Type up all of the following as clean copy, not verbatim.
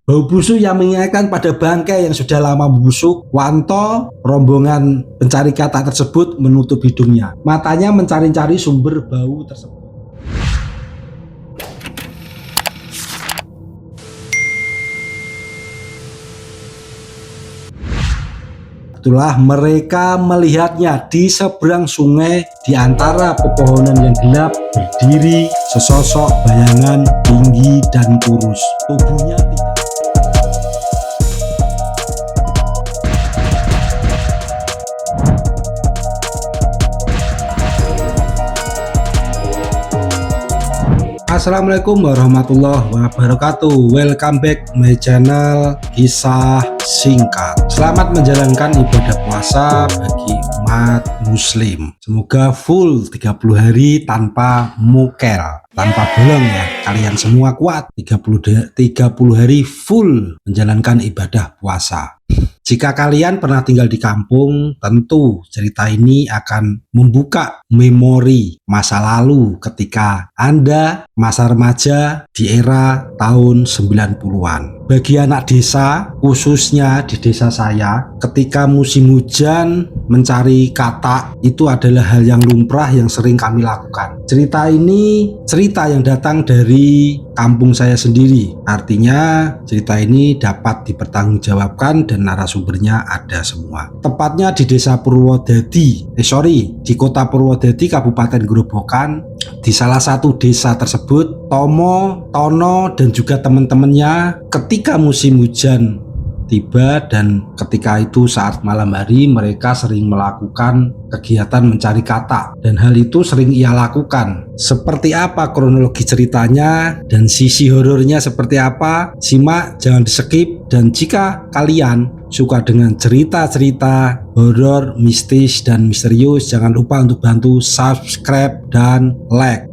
Bau busuk yang mengingatkan pada bangkai yang sudah lama membusuk. Wanto, rombongan pencari katak tersebut menutup hidungnya. Matanya mencari-cari sumber bau tersebut. Itulah mereka melihatnya di seberang sungai, di antara pepohonan yang gelap berdiri sesosok bayangan tinggi dan kurus. Tubuhnya tidak. Assalamualaikum warahmatullahi wabarakatuh. Welcome back my channel Kisah Singkat. Selamat menjalankan ibadah puasa bagi umat muslim. Semoga full 30 hari tanpa mukel, tanpa bolong ya. Kalian semua kuat 30 hari full menjalankan ibadah puasa. Jika kalian pernah tinggal di kampung, tentu cerita ini akan membuka memori masa lalu ketika Anda masa remaja di era tahun 90-an. Bagi anak desa, khususnya di desa saya, ketika musim hujan mencari katak itu adalah hal yang lumrah yang sering kami lakukan. Cerita ini cerita yang datang dari kampung saya sendiri. Artinya cerita ini dapat dipertanggungjawabkan dan narasumbernya ada semua. Tepatnya di desa Purwodadi, di kota Purwodadi, Kabupaten Grobogan. Di salah satu desa tersebut, Tomo, Tono, dan juga teman-temannya ketika musim hujan tiba, dan ketika itu saat malam hari mereka sering melakukan kegiatan mencari katak, dan hal itu sering ia lakukan. Seperti apa kronologi ceritanya dan sisi horornya seperti apa, simak, jangan di skip. Dan jika kalian suka dengan cerita-cerita horor, mistis, dan misterius, jangan lupa untuk bantu subscribe dan like.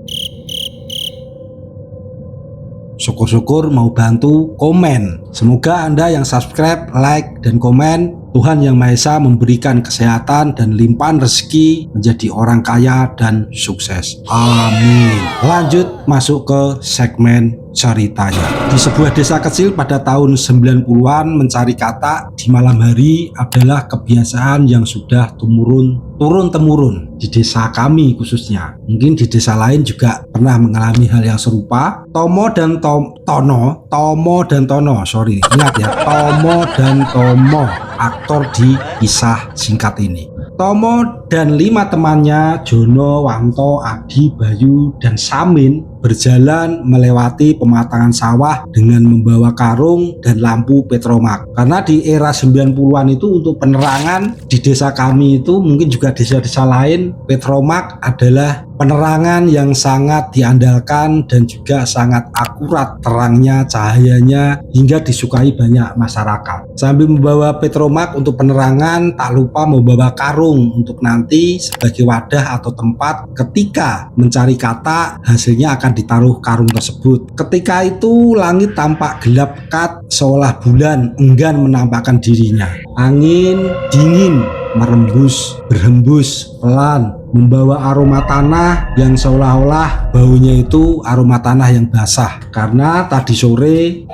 Syukur-syukur mau bantu komen. Semoga Anda yang subscribe, like, dan komen, Tuhan Yang Maha Esa memberikan kesehatan dan limpahan rezeki menjadi orang kaya dan sukses. Amin. Lanjut masuk ke segmen ceritanya. Di sebuah desa kecil pada tahun 90-an, mencari katak di malam hari adalah kebiasaan yang sudah turun-temurun di desa kami khususnya. Mungkin di desa lain juga pernah mengalami hal yang serupa. Tomo dan Tono, ingat ya, Tomo dan Tomo, aktor di kisah singkat ini. Tomo dan 5 temannya, Jono, Wanto, Adi, Bayu, dan Samin, berjalan melewati pematangan sawah dengan membawa karung dan lampu petromak. Karena di era 90-an itu untuk penerangan di desa kami itu, mungkin juga desa-desa lain, petromak adalah penerangan yang sangat diandalkan dan juga sangat akurat terangnya, cahayanya, hingga disukai banyak masyarakat. Sambil membawa petromak untuk penerangan, tak lupa membawa karung untuk nanti sebagai wadah atau tempat ketika mencari katak, hasilnya akan ditaruh karung tersebut. Ketika itu langit tampak gelap pekat, seolah bulan enggan menampakkan dirinya. Angin dingin berhembus pelan, membawa aroma tanah yang seolah-olah baunya itu aroma tanah yang basah karena tadi sore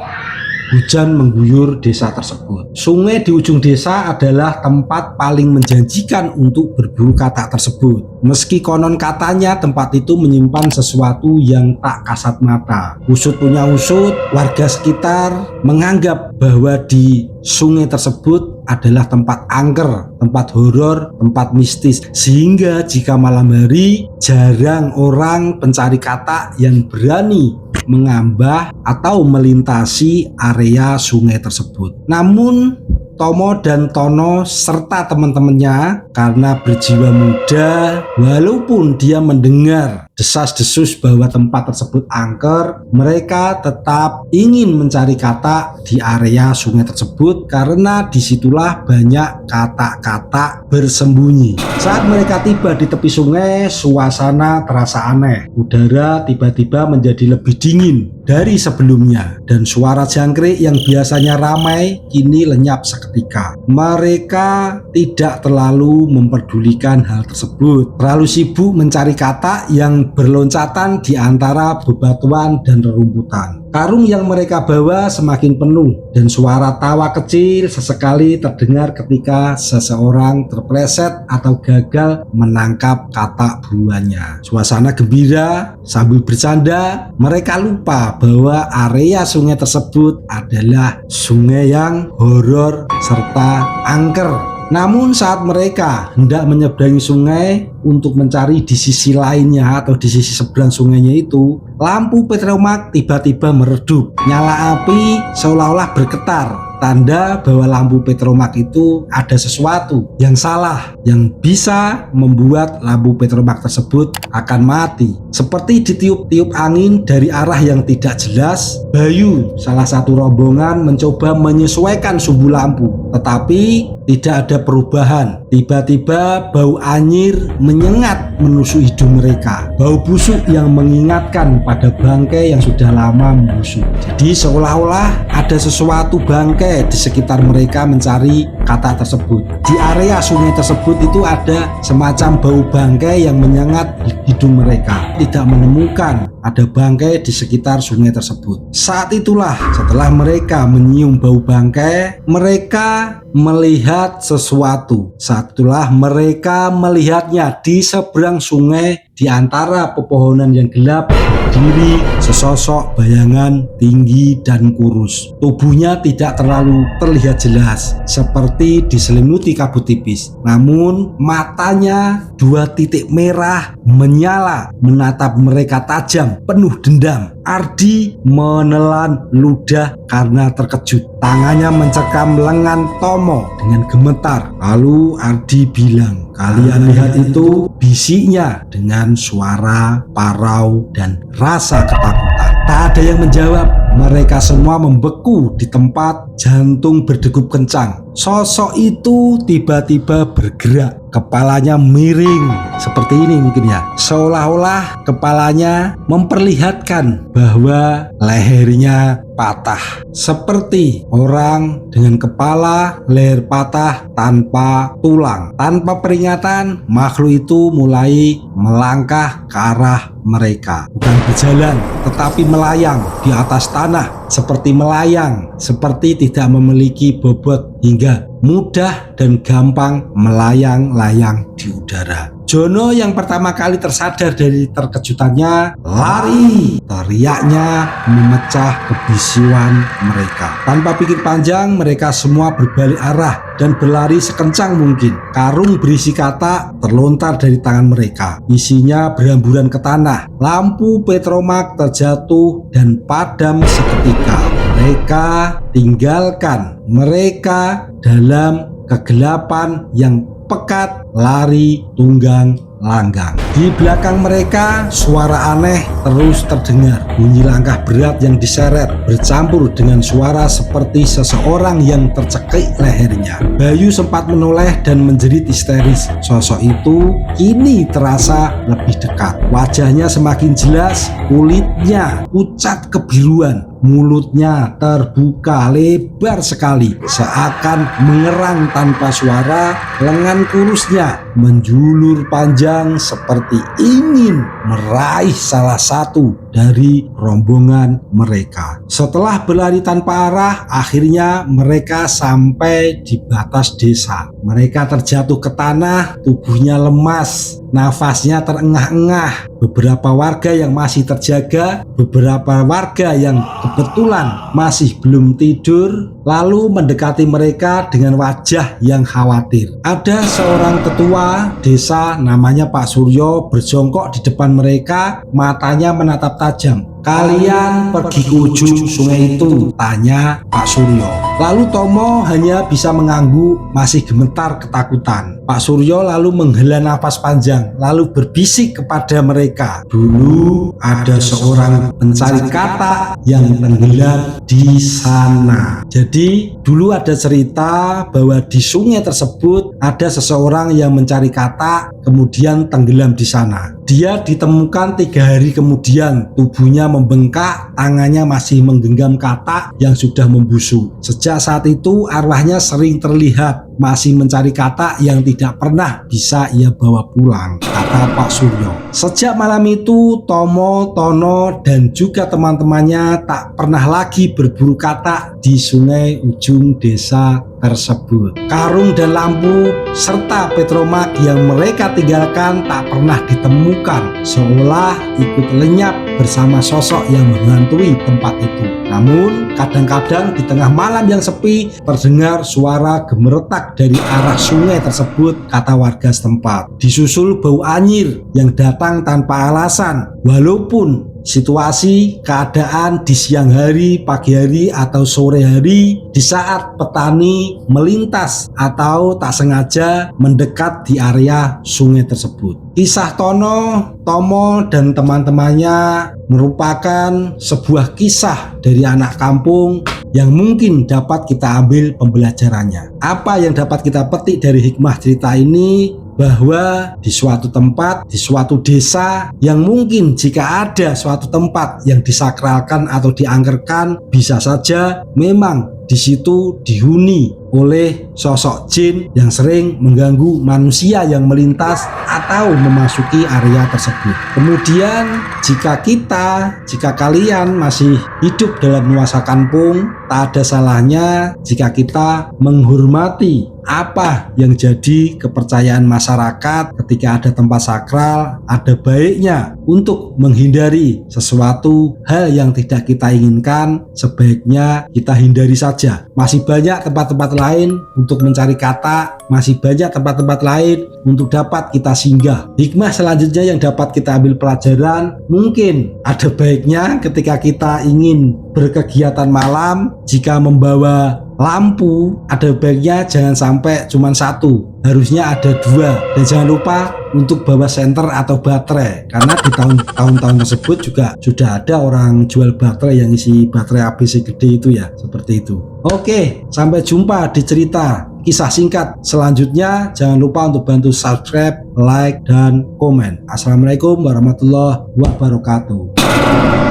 hujan mengguyur desa tersebut. Sungai di ujung desa adalah tempat paling menjanjikan untuk berburu katak tersebut. Meski konon katanya tempat itu menyimpan sesuatu yang tak kasat mata. Usut punya usut, warga sekitar menganggap bahwa di sungai tersebut adalah tempat angker, tempat horor, tempat mistis. Sehingga jika malam hari jarang orang pencari katak yang berani mengambah atau melintasi area sungai tersebut. Namun Tomo dan Tono serta teman-temannya karena berjiwa muda, walaupun dia mendengar desas-desus bahwa tempat tersebut angker, mereka tetap ingin mencari katak di area sungai tersebut karena disitulah banyak katak-katak bersembunyi. Saat mereka tiba di tepi sungai, suasana terasa aneh. Udara tiba-tiba menjadi lebih dingin dari sebelumnya, dan suara jangkrik yang biasanya ramai kini lenyap seketika. Mereka tidak terlalu memperdulikan hal tersebut, terlalu sibuk mencari katak yang berloncatan di antara bebatuan dan rerumputan. Karung yang mereka bawa semakin penuh dan suara tawa kecil sesekali terdengar ketika seseorang terpleset atau gagal menangkap katak buruannya. Suasana gembira sambil bercanda, mereka lupa bahwa area sungai tersebut adalah sungai yang horor serta angker. Namun saat mereka hendak menyeberangi sungai untuk mencari di sisi lainnya atau di sisi seberang sungainya itu, lampu petromak tiba-tiba meredup. Nyala api seolah-olah bergetar, tanda bahwa lampu petromak itu ada sesuatu yang salah yang bisa membuat lampu petromak tersebut akan mati. Seperti ditiup-tiup angin dari arah yang tidak jelas, Bayu, salah satu rombongan, mencoba menyesuaikan sumbu lampu, tetapi tidak ada perubahan. Tiba-tiba bau anyir menyengat menusuk hidung mereka. Bau busuk yang mengingatkan pada bangkai yang sudah lama membusuk. Jadi seolah-olah ada sesuatu bangkai di sekitar mereka mencari katak tersebut. Di area sungai tersebut itu ada semacam bau bangkai yang menyengat hidung mereka. Tidak menemukan ada bangkai di sekitar sungai tersebut. Saat itulah setelah mereka menyium bau bangkai, mereka melihat sesuatu. Saat itulah mereka melihatnya di seberang sungai, di antara pepohonan yang gelap, berdiri sesosok bayangan tinggi dan kurus. Tubuhnya tidak terlalu terlihat jelas, seperti diselimuti kabut tipis. Namun matanya dua titik merah menyala menatap mereka tajam, penuh dendam. Ardi menelan ludah karena terkejut. Tangannya mencekam lengan Tomo dengan gemetar. Lalu Ardi bilang, "Kalian lihat itu?" bisiknya dengan suara parau dan rasa ketakutan. Tak ada yang menjawab. Mereka semua membeku di tempat, jantung berdegup kencang. Sosok itu tiba-tiba bergerak. Kepalanya miring seperti ini mungkin ya. Seolah-olah kepalanya memperlihatkan bahwa lehernya patah. Seperti orang dengan kepala leher patah tanpa tulang. Tanpa peringatan, makhluk itu mulai melangkah ke arah mereka. Bukan berjalan, tetapi melayang di atas tanah. Seperti melayang, seperti tidak memiliki bobot, hingga mudah dan gampang melayang-layang di udara. Jono yang pertama kali tersadar dari terkejutannya lari. Teriaknya memecah kebisuan mereka. Tanpa pikir panjang, mereka semua berbalik arah dan berlari sekencang mungkin. Karung berisi katak terlontar dari tangan mereka. Isinya berhamburan ke tanah. Lampu petromak terjatuh dan padam seketika. Mereka tinggalkan mereka dalam kegelapan yang pekat, lari tunggang langgang. Di belakang mereka suara aneh terus terdengar. Bunyi langkah berat yang diseret bercampur dengan suara seperti seseorang yang tercekik lehernya. Bayu sempat menoleh dan menjerit histeris. Sosok itu kini terasa lebih dekat. Wajahnya semakin jelas, kulitnya pucat kebiruan. Mulutnya terbuka lebar sekali, seakan mengerang tanpa suara. Lengan kurusnya menjulur panjang seperti ingin meraih salah satu dari rombongan mereka. Setelah berlari tanpa arah, akhirnya mereka sampai di batas desa. Mereka terjatuh ke tanah, tubuhnya lemas, nafasnya terengah-engah. Beberapa warga yang masih terjaga, beberapa warga yang kebetulan masih belum tidur, lalu mendekati mereka dengan wajah yang khawatir. Ada seorang tetua desa namanya Pak Suryo berjongkok di depan mereka, matanya menatap tajam. "Kalian pergi ke ujung sungai itu?" tanya Pak Suryo. Lalu Tomo hanya bisa mengangguk, masih gemetar ketakutan. Pak Suryo lalu menghela nafas panjang, lalu berbisik kepada mereka, "Dulu ada seorang pencari katak yang tenggelam di sana." Jadi dulu ada cerita bahwa di sungai tersebut ada seseorang yang mencari katak kemudian tenggelam di sana. Dia ditemukan 3 hari kemudian, tubuhnya membengkak, tangannya masih menggenggam katak yang sudah membusuk. Sejak saat itu arwahnya sering terlihat masih mencari kata yang tidak pernah bisa ia bawa pulang, kata Pak Suryo. Sejak malam itu, Tomo, Tono, dan juga teman-temannya tak pernah lagi berburu katak di sungai ujung desa tersebut. Karung dan lampu serta petromak yang mereka tinggalkan tak pernah ditemukan, seolah ikut lenyap bersama sosok yang menghantui tempat itu. Namun kadang-kadang di tengah malam yang sepi terdengar suara gemeretak dari arah sungai tersebut, kata warga setempat. Disusul bau anyir yang datang tanpa alasan, walaupun situasi keadaan di siang hari, pagi hari, atau sore hari di saat petani melintas atau tak sengaja mendekat di area sungai tersebut. Kisah Tono, Tomo, dan teman-temannya merupakan sebuah kisah dari anak kampung yang mungkin dapat kita ambil pembelajarannya. Apa yang dapat kita petik dari hikmah cerita ini? Bahwa di suatu tempat, di suatu desa yang mungkin jika ada suatu tempat yang disakralkan atau diangkerkan, bisa saja memang di situ dihuni oleh sosok jin yang sering mengganggu manusia yang melintas atau memasuki area tersebut. Kemudian jika kalian masih hidup dalam nuansa kampung, tak ada salahnya jika kita menghormati apa yang jadi kepercayaan masyarakat. Ketika ada tempat sakral, ada baiknya untuk menghindari sesuatu hal yang tidak kita inginkan, sebaiknya kita hindari saja. Masih banyak tempat-tempat lain untuk mencari kata, masih banyak tempat-tempat lain untuk dapat kita singgah. Hikmah selanjutnya yang dapat kita ambil pelajaran, mungkin ada baiknya ketika kita ingin berkegiatan malam, jika membawa lampu, ada baiknya jangan sampai cuma satu, harusnya ada dua. Dan jangan lupa untuk bawa senter atau baterai, karena di tahun-tahun tersebut juga sudah ada orang jual baterai yang isi baterai ABC gede itu ya, seperti itu. Oke, sampai jumpa di cerita kisah singkat selanjutnya. Jangan lupa untuk bantu subscribe, like, dan komen. Assalamualaikum warahmatullahi wabarakatuh.